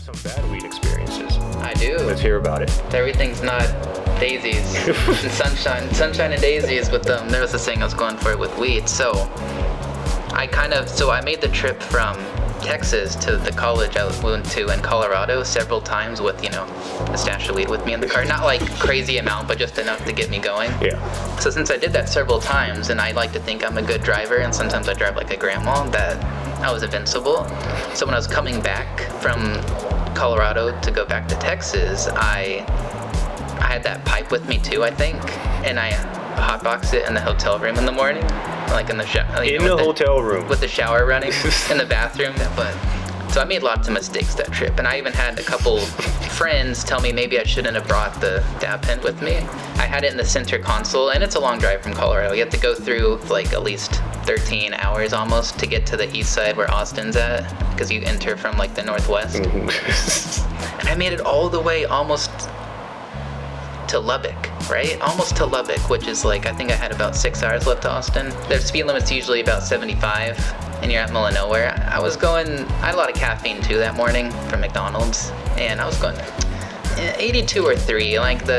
some bad weed experiences. I do. Let's hear about it. Everything's not daisies and sunshine and daisies with them. There was this thing I was going for with weed. So I made the trip from Texas to the college I went to in Colorado several times with, a stash of weed with me in the car. Not like crazy amount, but just enough to get me going. Yeah. So since I did that several times, and I like to think I'm a good driver, and sometimes I drive like a grandma, that I was invincible. So when I was coming back from Colorado to go back to Texas, I had that pipe with me too, I think, and I hotboxed it in the hotel room in the morning, like in the shower. In the hotel room. With the shower running in the bathroom. But so I made lots of mistakes that trip, and I even had a couple friends tell me maybe I shouldn't have brought the dab pen with me. I had it in the center console, and it's a long drive from Colorado. You have to go through like at least 13 hours almost to get to the east side where Austin's at, because you enter from like the northwest. And I made it all the way almost to Lubbock, right? Almost to Lubbock, which is like, I think I had about 6 hours left to Austin. Their speed limit's usually about 75, and you're at middle of nowhere. I had a lot of caffeine too that morning from McDonald's, and I was going 82 or 3.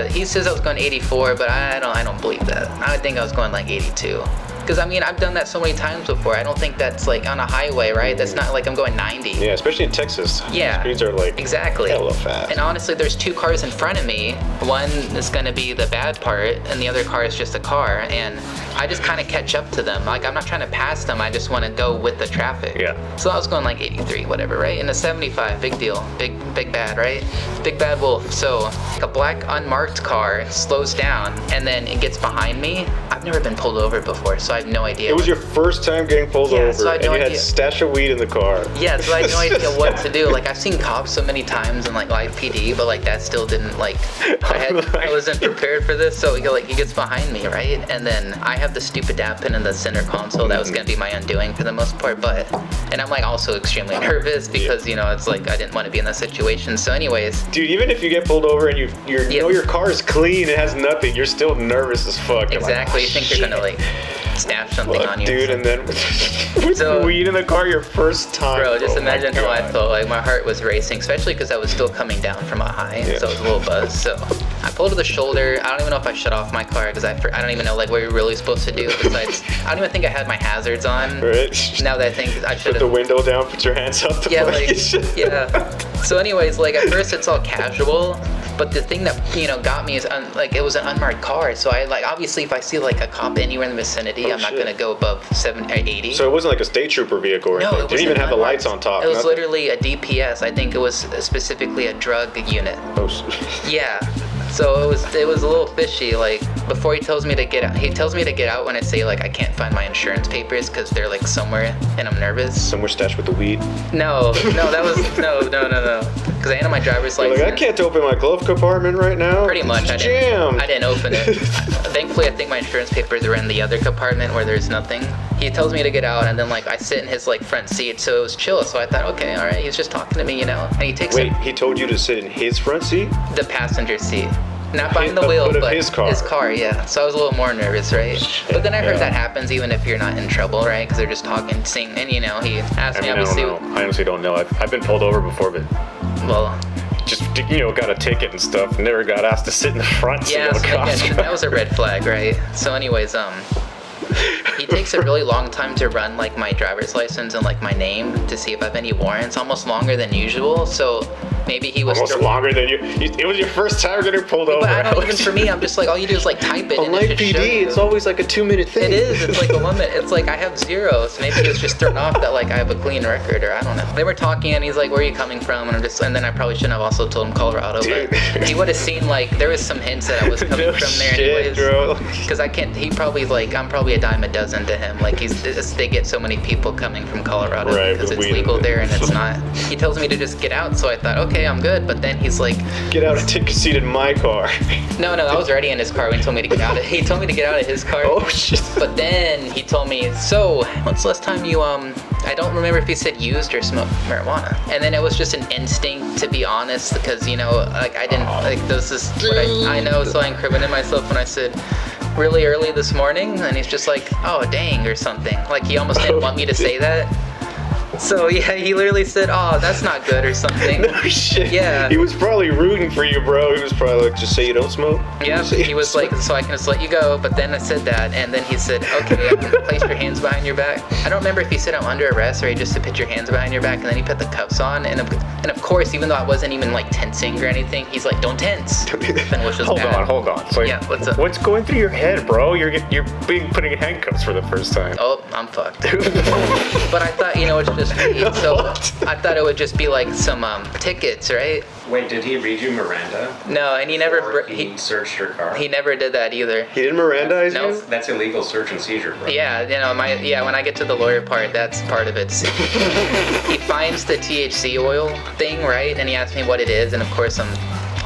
He says I was going 84, but I don't believe that. I think I was going like 82. Because I've done that so many times before. I don't think that's like on a highway, right? That's not like I'm going 90. Yeah, especially in Texas. Yeah. Speeds are like exactly hella fast. And honestly, there's 2 cars in front of me. One is going to be the bad part, and the other car is just a car. And I just kind of catch up to them. Like, I'm not trying to pass them. I just want to go with the traffic. Yeah. So I was going like 83, whatever, right? And a 75, big deal. Big bad, right? Big bad wolf. So like a black unmarked car slows down, and then it gets behind me. I've never been pulled over before, so I have no idea. It was your first time getting pulled over, so I had no and you idea. had a stash of weed in the car. Yeah, so I had no idea what to do. Like, I've seen cops so many times in like live PD, but like that still didn't like. I wasn't prepared for this. So he gets behind me, right? And then I have the stupid dab pen in the center console. That was gonna be my undoing for the most part, and I'm like also extremely nervous because it's like I didn't want to be in that situation. So anyways, dude, even if you get pulled over and you know your car is clean, it has nothing, you're still nervous as fuck. Exactly. You think they're gonna like stash something on you, dude, and then with weed in the car your first time. Bro, just imagine how I felt. Like my heart was racing, especially because I was still coming down from a high, so I was a little buzzed. So I pulled to the shoulder. I don't even know if I shut off my car because I don't even know like what you're really supposed to do. Besides, I don't even think I had my hazards on. Right. Now that I think I should have. Put the window down. Put your hands up. Yeah. So anyways, like at first it's all casual. But the thing that got me is it was an unmarked car, so I obviously if I see like a cop anywhere in the vicinity, I'm not gonna go above 70 or 80. So it wasn't like a state trooper vehicle or anything. No, it didn't even have the lights on top. It was literally a DPS. I think it was specifically a drug unit. Oh. Yeah. So it was a little fishy. Like before he tells me to get out, he tells me to get out when I say like I can't find my insurance papers because they're like somewhere and I'm nervous. Somewhere stashed with the weed. No, that was no. Because I had my driver's license. Like, I can't open my glove compartment right now. Pretty much, I didn't open it. Thankfully, I think my insurance papers are in the other compartment where there's nothing. He tells me to get out, and then like I sit in his like front seat, so it was chill. So I thought, okay, all right, he's just talking to me, And he takes he told you to sit in his front seat? The passenger seat. Not behind the wheel, but his car. His car, yeah. So I was a little more nervous, right? But then I heard that happens even if you're not in trouble, right? Because they're just talking, singing, and he asked me obviously. I don't know. I honestly don't know. I've been pulled over before, but well, just got a ticket and stuff. Never got asked to sit in the front seat of a car. That was a red flag, right? So anyways, he takes a really long time to run like my driver's license and like my name to see if I have any warrants, almost longer than usual. So maybe he was almost longer than you. It was your first time getting pulled over. But I don't even for me. I'm just like all you do is like type it. On and live it PD, it's always like a 2-minute thing. It is. It's like a limit. It's like I have 0. So maybe he was just thrown off that like I have a clean record or I don't know. They were talking and he's like, "Where are you coming from?" And then I probably shouldn't have also told him Colorado, dude. But he would have seen like there was some hints that I was coming from there anyways. Because I can't. He probably like I'm probably a dime a dozen to him. Like they get so many people coming from Colorado because it's legal there and it's not. He tells me to just get out, so I thought, okay, I'm good. But then he's like, get out and take a seat in my car. No, I was already in his car when he told me to get out. He told me to get out of his car. Oh shit. But then he told me, so when's the last time you I don't remember if he said used or smoked marijuana. And then it was just an instinct to be honest because like I didn't like this is what I know, so I incriminated myself when I said really early this morning, and he's just like, oh dang or something. Like he almost didn't want me to say that. So yeah, he literally said, "Oh, that's not good" or something. No shit. Yeah. He was probably rooting for you, bro. He was probably like, just say you don't smoke. Yeah, he was like, so I can just let you go. But then I said that, and then he said, okay, place your hands behind your back. I don't remember if he said I'm under arrest or he just said put your hands behind your back, and then he put the cuffs on. And of course, even though I wasn't even like tensing or anything, he's like, don't tense. Then which was bad. Hold on. So yeah, what's up? What's going through your head, bro? You're being putting in handcuffs for the first time. Oh, I'm fucked. But I thought, it's just me. So I thought it would just be like some tickets, right? Wait, did he read you Miranda? No, and he never. Or he searched your car? He never did that either. He didn't Mirandize you? That's illegal search and seizure, bro. Yeah, when I get to the lawyer part, that's part of it. He finds the THC oil thing, right? And he asks me what it is, and of course I'm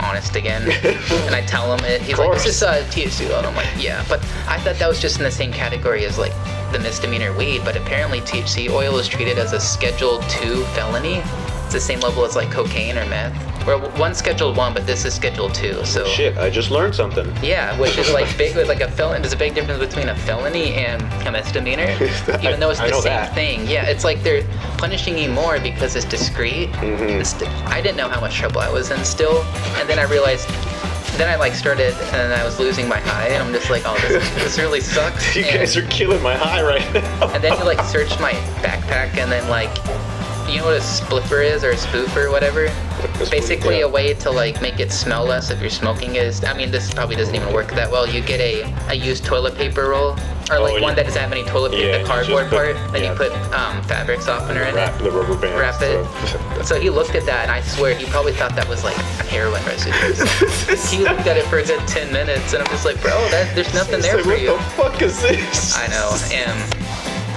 honest again. And I tell him it. He's like, this is THC oil. And I'm like, yeah. But I thought that was just in the same category as like the misdemeanor weed, but apparently THC oil is treated as a Schedule 2 felony. It's the same level as like cocaine or meth. Or one's Schedule 1, but this is Schedule 2. So shit, I just learned something. Yeah, which is like big with like a felony. There's a big difference between a felony and a misdemeanor, even though it's the same thing. Yeah, it's like they're punishing you more because it's discreet. I didn't know how much trouble I was in still, and then I realized. Then I like started, and I was losing my high, and I'm just like, oh, this really sucks. You guys are killing my high right now. And then he like searched my backpack, and then like, you know what a spliffer is, or a spoofer, or whatever? Basically a way to like make it smell less if you're smoking is, I mean, this probably doesn't even work that well. You get a used toilet paper roll, or like one that doesn't have any toilet paper, the cardboard part, and you put fabric softener in it. The rubber band. Wrap it. So he looked at that, and I swear he probably thought that was like a heroin residue. He looked at it for a good 10 minutes, and I'm just like, bro, there's nothing there for you. What the fuck is this? I know, and...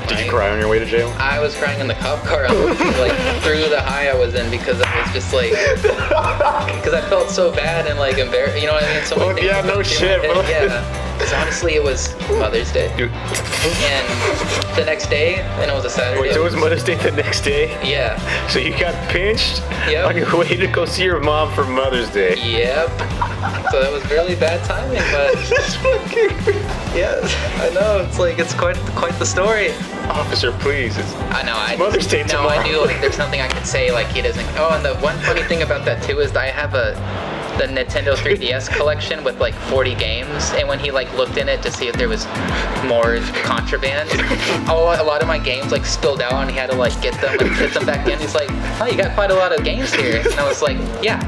Did you cry on your way to jail? I was crying in the cop car, like through the high I was in, because I was just like, because I felt so bad and like embarrassed. You know what I mean? So many things yeah, no shit. Yeah. Because honestly, it was Mother's Day, and the next day, and it was a Saturday. Wait, so it was Mother's Day the next day? Yeah. So you got pinched on your way to go see your mom for Mother's Day. Yep. So that was really bad timing, but This is fucking... yeah, I know. It's like it's quite the story. Officer, please. I know. It's Mother's Day tomorrow. No, I knew like there's something I could say like he doesn't. Oh, and the one funny thing about that too is that I have the Nintendo 3DS collection with like 40 games, and when he like looked in it to see if there was more contraband, a lot of my games like spilled out, and he had to like get them and put them back in. He's like, oh, you got quite a lot of games here, and I was like, yeah.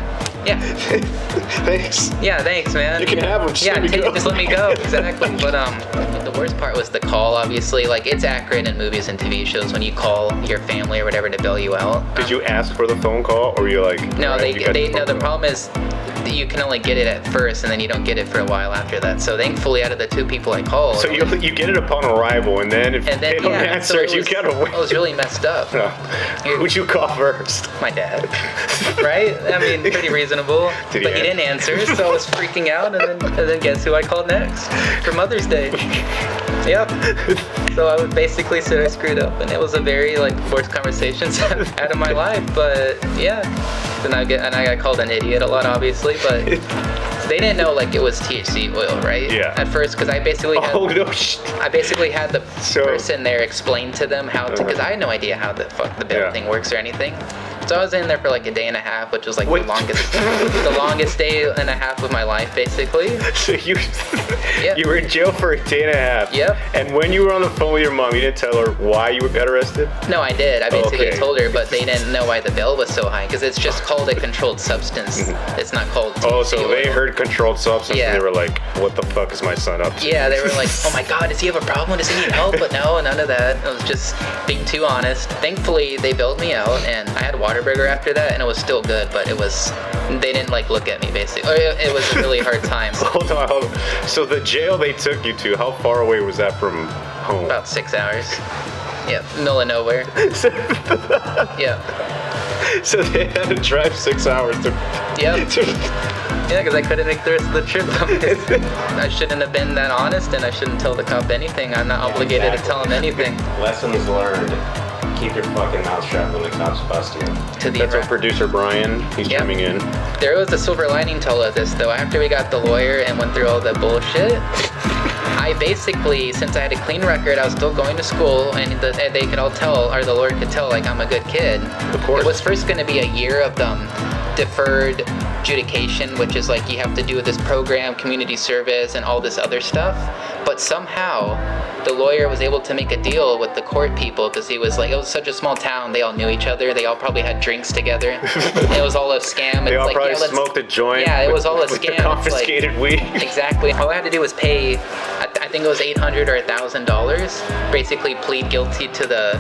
Thanks. Yeah, thanks, man. You can have them. Just let me go. Exactly. But the worst part was the call. Obviously, like it's accurate in movies and TV shows when you call your family or whatever to bail you out. Did you ask for the phone call, or you're like? No, the problem is you can only get it at first, and then you don't get it for a while after that. So thankfully, out of the 2 people I called, so you get it upon arrival, and then if they don't answer, you gotta wait. It was really messed up. Who'd you call first? My dad. Right? I mean, pretty reasonable. But he didn't answer, so I was freaking out, and then guess who I called next for Mother's Day? Yep. So I would basically say I screwed up, and it was a very like forced conversations out of my life. But yeah, then I got called an idiot a lot, obviously, but they didn't know like it was THC oil, right? Yeah. At first, because I basically had the person there explain to them how to, because I had no idea how the fuck the bail thing works or anything. So I was in there for like a day and a half, which was like the longest day and a half of my life, basically. So you were in jail for a day and a half. Yep. And when you were on the phone with your mom, you didn't tell her why you got arrested? No, I did. I basically told her, but they didn't know why the bail was so high, because it's just called a controlled substance. It's not called THC Oh, so they oil. heard controlled substance and they were like, what the fuck is my son up to? Yeah, they were like, oh my god, does he have a problem? Does he need help? But no, none of that. It was just being too honest. Thankfully, they bailed me out, and I had Whataburger after that, and it was still good, but they didn't like look at me, basically. It was a really hard time. Hold on. So the jail they took you to, how far away was that from home? About 6 hours. Yep, middle of nowhere. Yep. So they had to drive 6 hours to... Yep. Yeah, because I couldn't make the rest of the trip. I shouldn't have been that honest, and I shouldn't tell the cop anything. I'm not obligated to tell him anything. Lessons learned. Keep your fucking mouth shut when the cops bust you. That's our producer Brian. He's coming in. There was a silver lining to all of this, though. After we got the lawyer and went through all the bullshit, I basically, since I had a clean record, I was still going to school, and they could all tell, or the lawyer could tell, like, I'm a good kid. Of course. It was first going to be a year of deferred adjudication, which is like you have to do this program, community service, and all this other stuff. But somehow, the lawyer was able to make a deal with the court people because he was like, it was such a small town, they all knew each other, they all probably had drinks together. It was all a scam. They all like, probably smoked a joint. Yeah, it was all a with scam. The confiscated weed. Exactly. All I had to do was pay, I think it was $800 or $1,000, basically plead guilty to the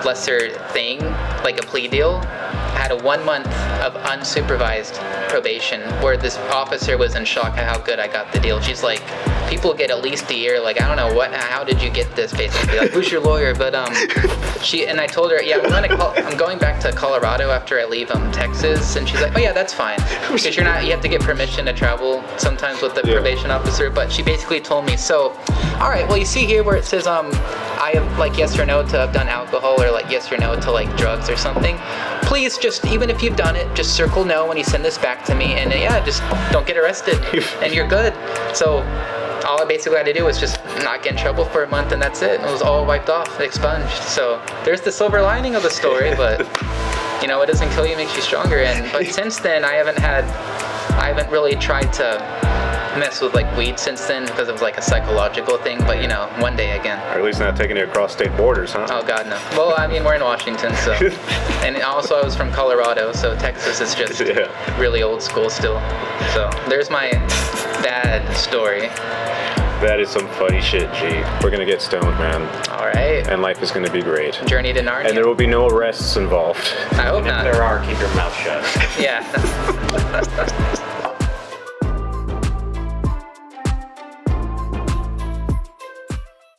lesser thing, like a plea deal. I had a 1 month of unsupervised probation where this officer was in shock at how good I got the deal. She's like, people get at least a year. Like, I don't know how did you get this, basically. Like, who's your lawyer? But I told her, yeah, I'm going back to Colorado after I leave Texas. And she's like, oh yeah, that's fine. Because you have to get permission to travel sometimes with the probation officer. But she basically told me, so, all right, well, you see here where it says I have like yes or no to have done alcohol, or like yes or no to like drugs or something. Please just, even if you've done it, just circle no when you send this back to me, and yeah, just don't get arrested and you're good. So all I basically had to do was just not get in trouble for a month, and that's it. It was all wiped off, expunged. So there's the silver lining of the story, but you know, it doesn't kill you, it makes you stronger. But since then, I haven't really tried to mess with like weed since then because it was like a psychological thing, but you know, one day again. Or at least not taking it across state borders, huh? Oh god, no. Well, I mean, we're in Washington, so. And also I was from Colorado, so Texas is just really old school still. So there's my bad story. That is some funny shit, G. We're gonna get stoned, man. All right. And life is gonna be great. Journey to Narnia. And there will be no arrests involved. I hope not. If there are, keep your mouth shut. Yeah.